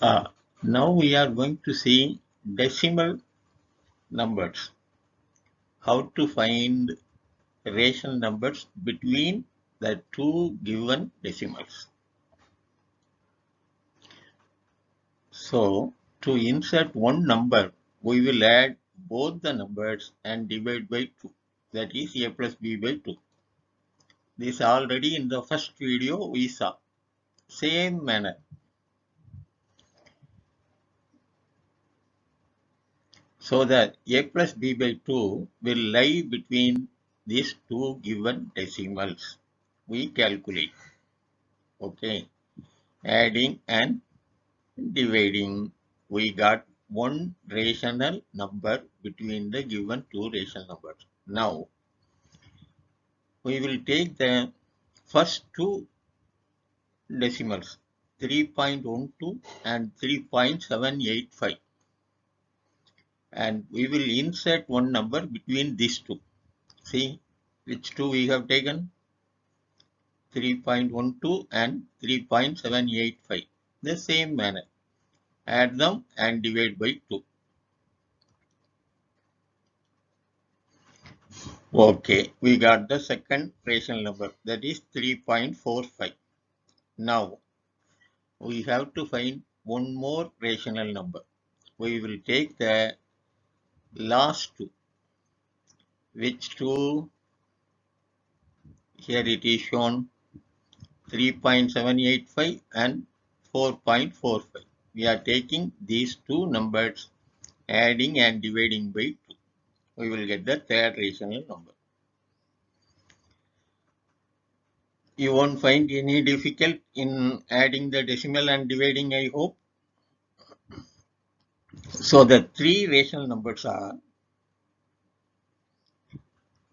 Now we are going to see decimal numbers. How to find rational numbers between the two given decimals. So, to insert one number, we will add both the numbers and divide by 2. That is a plus b by 2. This already in the first video we saw. Same manner. So that a plus b by 2 will lie between these two given decimals. We calculate. Okay. Adding and dividing. We got one rational number between the given two rational numbers. Now, we will take the first two decimals, 3.12 and 3.785. And we will insert one number between these two. See which two we have taken? 3.12 and 3.785. The same manner. Add them and divide by 2. Okay, we got the second rational number, that is 3.45. Now, we have to find one more rational number. We will take the last two. Which two? Here it is shown 3.785 and 4.45. We are taking these two numbers, adding and dividing by 2. We will get the third rational number. You won't find any difficult in adding the decimal and dividing, I hope. So the three rational numbers are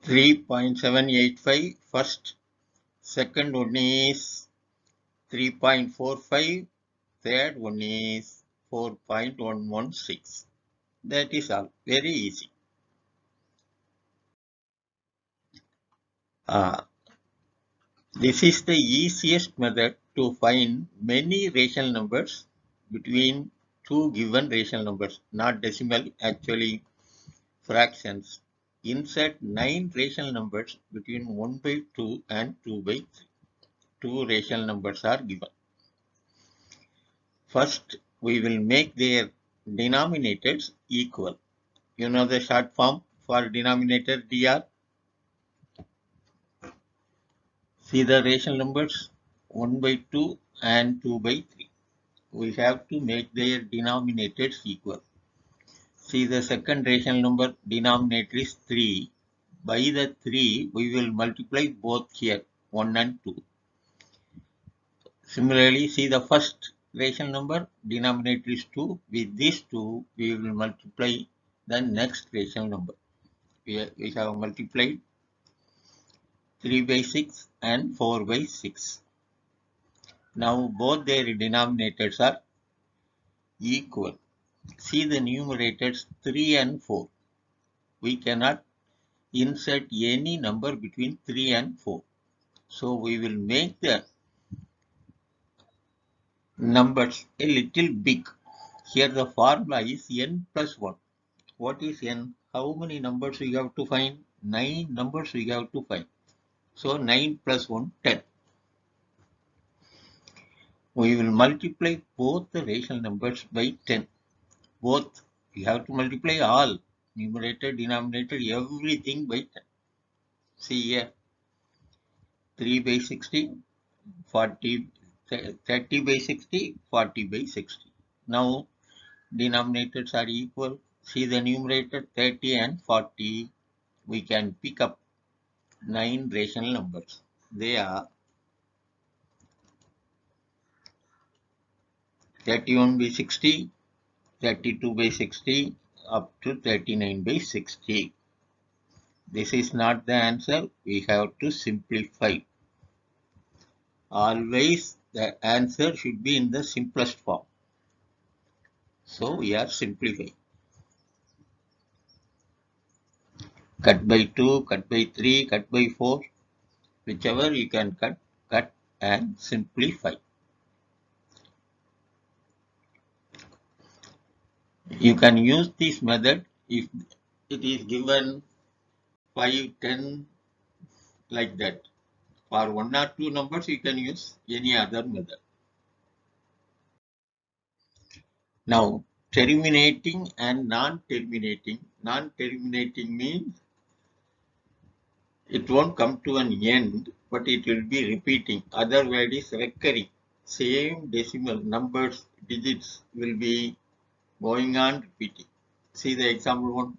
3.785 first, second one is 3.45, third one is 4.116. That is all. Very easy. This is the easiest method to find many rational numbers between two given rational numbers, not decimal, actually fractions. Insert 9 rational numbers between 1 by 2 and 2 by 3. Two rational numbers are given. First, we will make their denominators equal. You know the short form for denominator DR? See the rational numbers 1 by 2 and 2 by 3. We have to make their denominators equal. See the second rational number denominator is 3. By the 3, we will multiply both here 1 and 2. Similarly, see the first rational number denominator is 2. With these 2, we will multiply the next rational number. We have multiplied 3 by 6 and 4 by 6. Now both their denominators are equal. See the numerators 3 and 4. We cannot insert any number between 3 and 4. So we will make the numbers a little big. Here the formula is n plus 1. What is n? How many numbers we have to find? 9 numbers we have to find. So 9 plus 1, 10. We will multiply both the rational numbers by 10. Both. We have to multiply all. Numerator, denominator, everything by 10. See here. 3 by 60, 40, 30 by 60, 40 by 60. Now denominators are equal. See the numerator 30 and 40. We can pick up 9 rational numbers. They are 31 by 60, 32 by 60, up to 39 by 60. This is not the answer. We have to simplify. Always the answer should be in the simplest form. So we are simplifying. Cut by 2, cut by 3, cut by 4. Whichever you can cut and simplify. You can use this method if it is given 5, 10, like that. For one or two numbers, you can use any other method. Now, terminating and non-terminating. Non-terminating means it won't come to an end, but it will be repeating. Other word is recurring. Same decimal numbers, digits will be going on repeating. See the example one.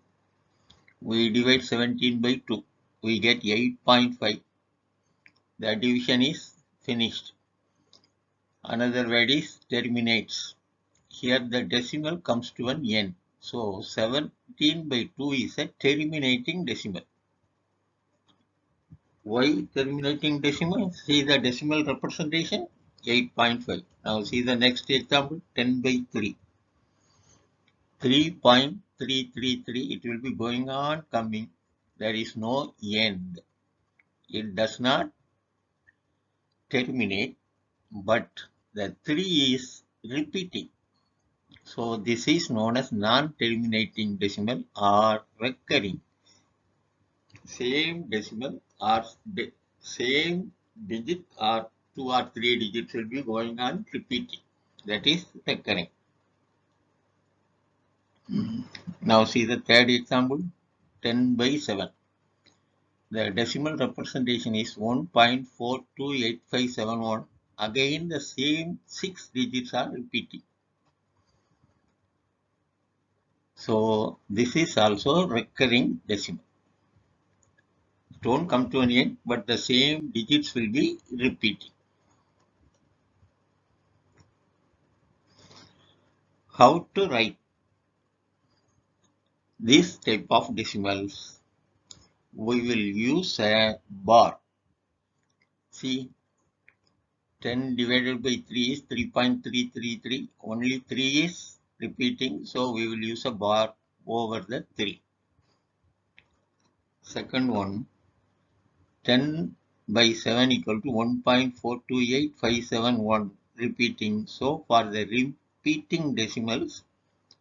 We divide 17 by 2. We get 8.5. The division is finished. Another word is terminates. Here the decimal comes to an end. So 17 by 2 is a terminating decimal. Why terminating decimal? See the decimal representation, 8.5. Now see the next example, 10 by 3. 3.333. It will be going on coming. There is no end. It does not terminate, but the 3 is repeating. So this is known as non-terminating decimal or recurring. Same decimal or same digit or 2 or 3 digits will be going on repeating. That is recurring. Now see the third example, 10 by 7. The decimal representation is 1.428571. Again the same 6 digits are repeating. So this is also recurring decimal. Don't come to an end, but the same digits will be repeating. How to write this type of decimals? We will use a bar. See, 10 divided by 3 is 3.333. Only 3 is repeating, so we will use a bar over the 3. Second one, 10 by 7 equal to 1.428571 repeating. So for the repeating decimals,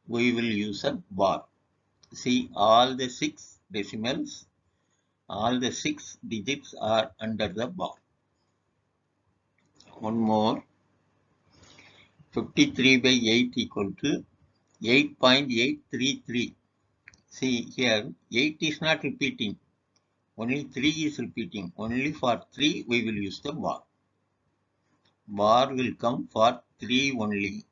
we will use a bar. See, all the 6 decimals, all the 6 digits are under the bar. One more, 53 by 8 equal to 8.833. See here, 8 is not repeating, only 3 is repeating. Only for 3 we will use the bar. Bar will come for 3 only.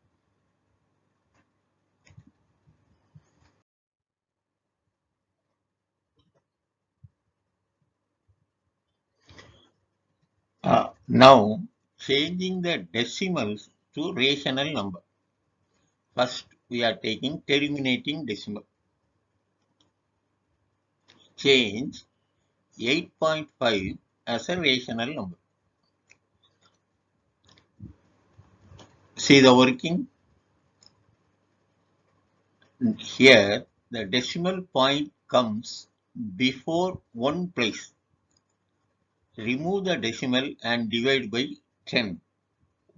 Now, changing the decimals to rational number. First, we are taking terminating decimal. Change 8.5 as a rational number. See the working? Here, the decimal point comes before one place. Remove the decimal and divide by 10.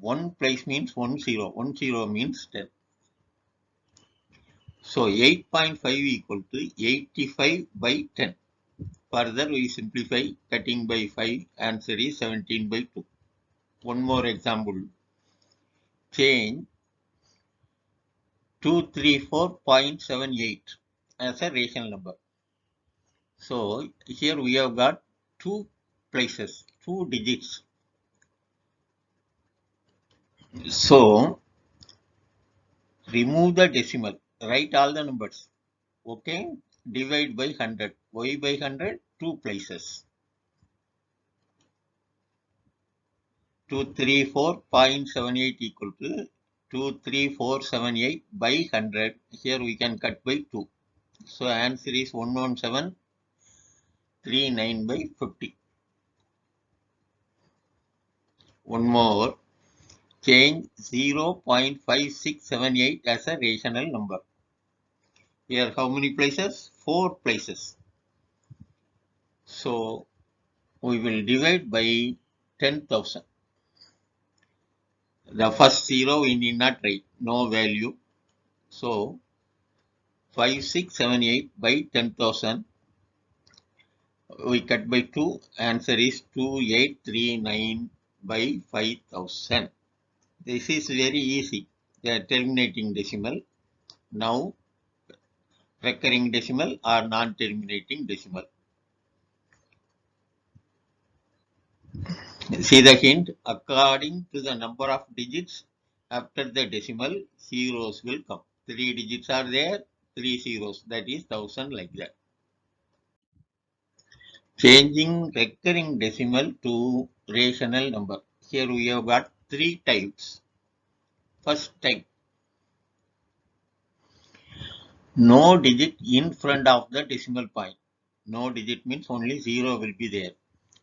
One place means 10. 10 means 10. So 8.5 equal to 85 by 10. Further, we simplify, cutting by 5. Answer is 17 by 2. One more example. Change 234.78 as a rational number. So here we have got 2 places, 2 digits. So remove the decimal, write all the numbers. Okay, divide by 100. Why by 100? 2 places. 234.78 equal to 23478 by 100. Here we can cut by 2. So answer is 11739 by 50. One more. Change 0.5678 as a rational number. Here how many places? 4 places. So we will divide by 10,000. The first 0 we need not write, no value. So 5678 by 10,000. We cut by 2. Answer is 2839 by 5000. This is very easy. The terminating decimal. Now recurring decimal or non-terminating decimal. See the hint. According to the number of digits after the decimal, zeros will come. 3 digits are there, 3 zeros. That is 1000 like that. Changing recurring decimal to rational number. Here we have got 3 types. First type. No digit in front of the decimal point. No digit means only 0 will be there.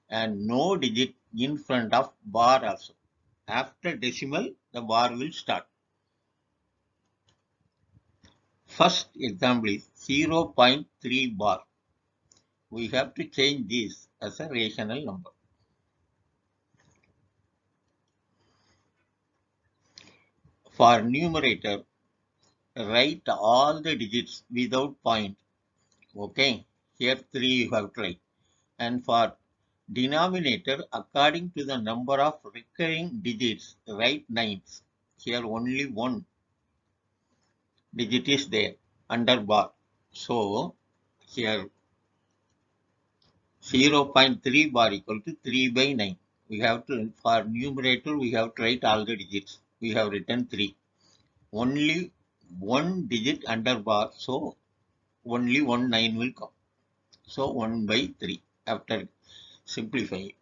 And no digit in front of bar also. After decimal, the bar will start. First example is 0.3 bar. We have to change this as a rational number. For numerator, write all the digits without point. Okay, here 3 you have to write. And for denominator, according to the number of recurring digits, write 9s. Here only 1 digit is there under bar. So here 0.3 bar equal to 3 by 9. We have to, for numerator, we have to write all the digits. We have written 3. Only 1 digit under bar, so only 1 9 will come. So 1 by 3 after simplifying.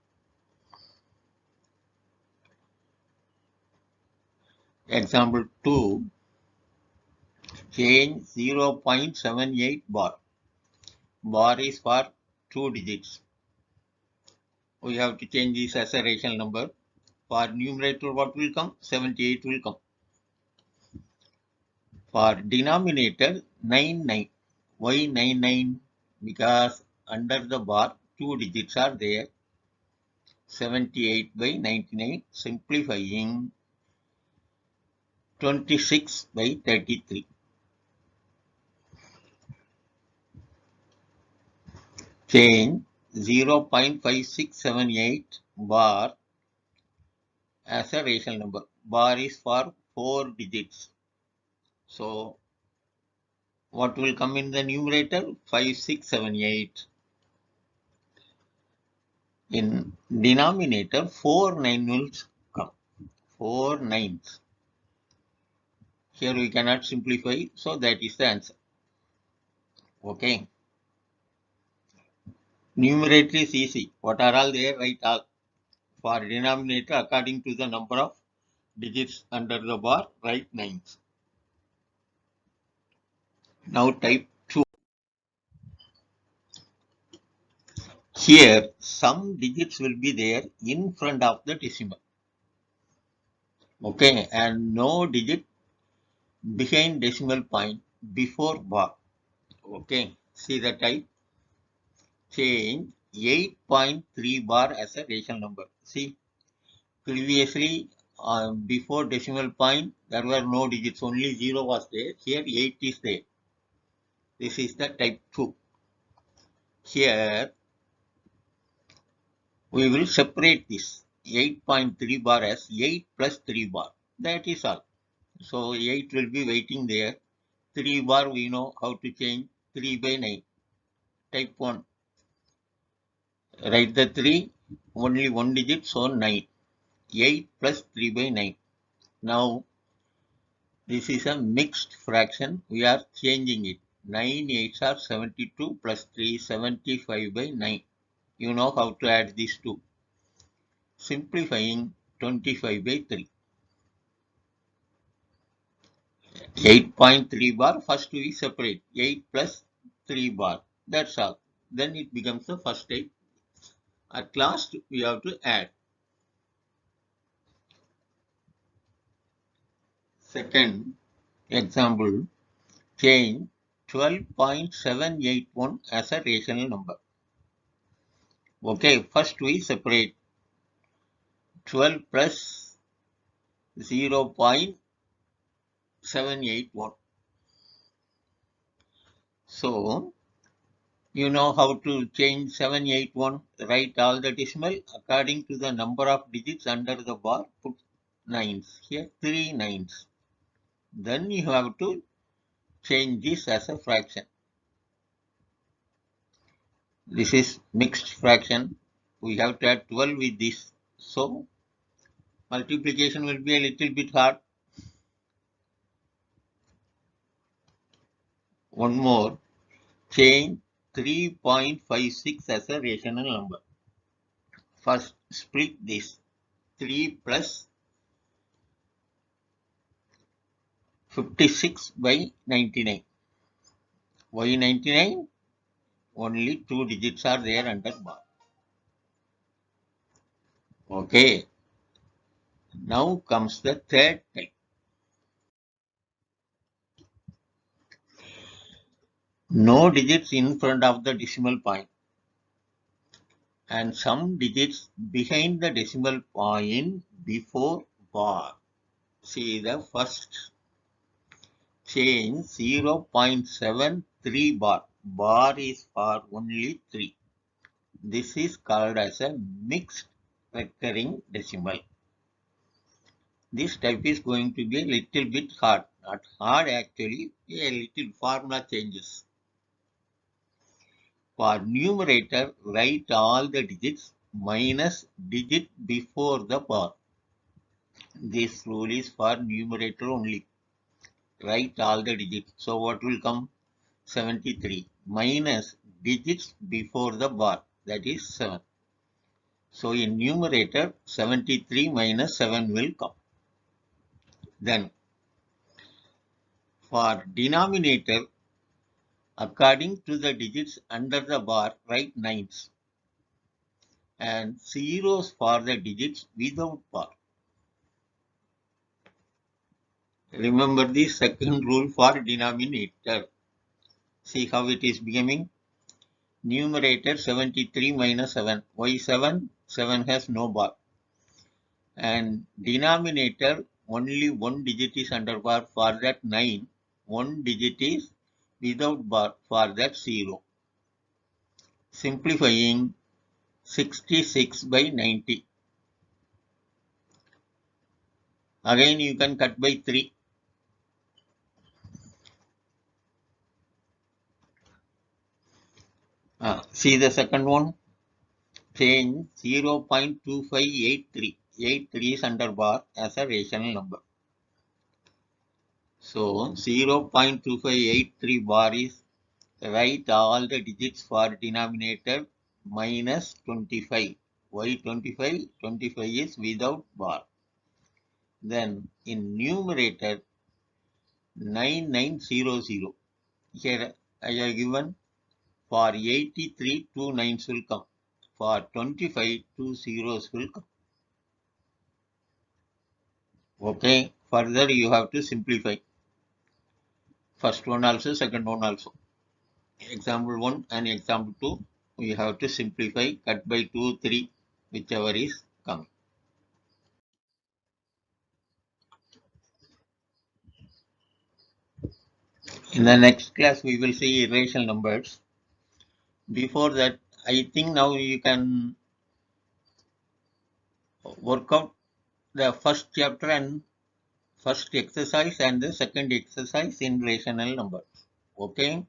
Example 2, change 0.78 bar. Bar is for 2 digits. We have to change this as a rational number. For numerator, what will come? 78 will come. For denominator, 99. Why 99? Because under the bar, 2 digits are there. 78 by 99, simplifying 26 by 33. Change 0.5678 bar as a rational number. Bar is for 4 digits. So, what will come in the numerator? 5678. In denominator, 4 9 will come. 4 9s. Here we cannot simplify, so that is the answer. Okay. Numerator is easy. What are all there? Write all. For denominator, according to the number of digits under the bar, write 9s. Now type 2. Here, some digits will be there in front of the decimal. Okay, and no digit behind decimal point before bar. Okay, see the type. Change 8.3 bar as a rational number. See, previously before decimal point there were no digits, only 0 was there. Here 8 is there. This is the type 2. Here we will separate this 8.3 bar as 8 plus 3 bar. That is all. So 8 will be waiting there. 3 bar we know how to change. 3 by 9. Type 1. Write the 3. Only 1 digit, so 9. 8 plus 3 by 9. Now this is a mixed fraction. We are changing it. 9 8s are 72 plus 3 75 by 9. You know how to add these two. Simplifying 25 by 3. 8.3 bar. First we separate 8 plus 3 bar. That's all. Then it becomes the first type. At last we have to add. Second example, change 12.781 as a rational number. Okay, first we separate 12 plus 0.781. So you know how to change 781, write all the decimal according to the number of digits under the bar, put nines. Here 3 nines. Then you have to change this as a fraction. This is mixed fraction. We have to add 12 with this. So multiplication will be a little bit hard. One more, change 3.56 as a rational number. First split this 3 plus 56 by 99. Why 99? Only 2 digits are there under bar. Okay. Now comes the third type. No digits in front of the decimal point and some digits behind the decimal point before bar. See the first change 0.73 bar. Bar is for only 3. This is called as a mixed recurring decimal. This type is going to be a little bit hard. Not hard actually, a little formula changes. For numerator, write all the digits minus digit before the bar. This rule is for numerator only. Write all the digits. So what will come? 73 minus digits before the bar, that is 7. So in numerator 73 minus 7 will come. Then for denominator, according to the digits under the bar, write nines and zeros for the digits without bar. Remember the second rule for denominator. See how it is becoming? Numerator 73 minus 7. Why 7? 7 has no bar. And denominator only one digit is under bar, for that 9. One digit is without bar, for that 0. Simplifying 66 by 90. Again you can cut by 3. See the second one? Change 0.2583. 83 is under bar as a rational number. So 0.2583 bar is, write all the digits for denominator minus 25. Why 25? 25 is without bar. Then in numerator 9900. Here I have given for 83 2 nines will come. For 25 2 zeros will come. Okay. Further you have to simplify. First one also, second one also. Example 1 and example 2, we have to simplify, cut by 2, 3, whichever is coming. In the next class, we will see irrational numbers. Before that, I think now you can work out the first chapter and first exercise and the second exercise in rational numbers. Okay.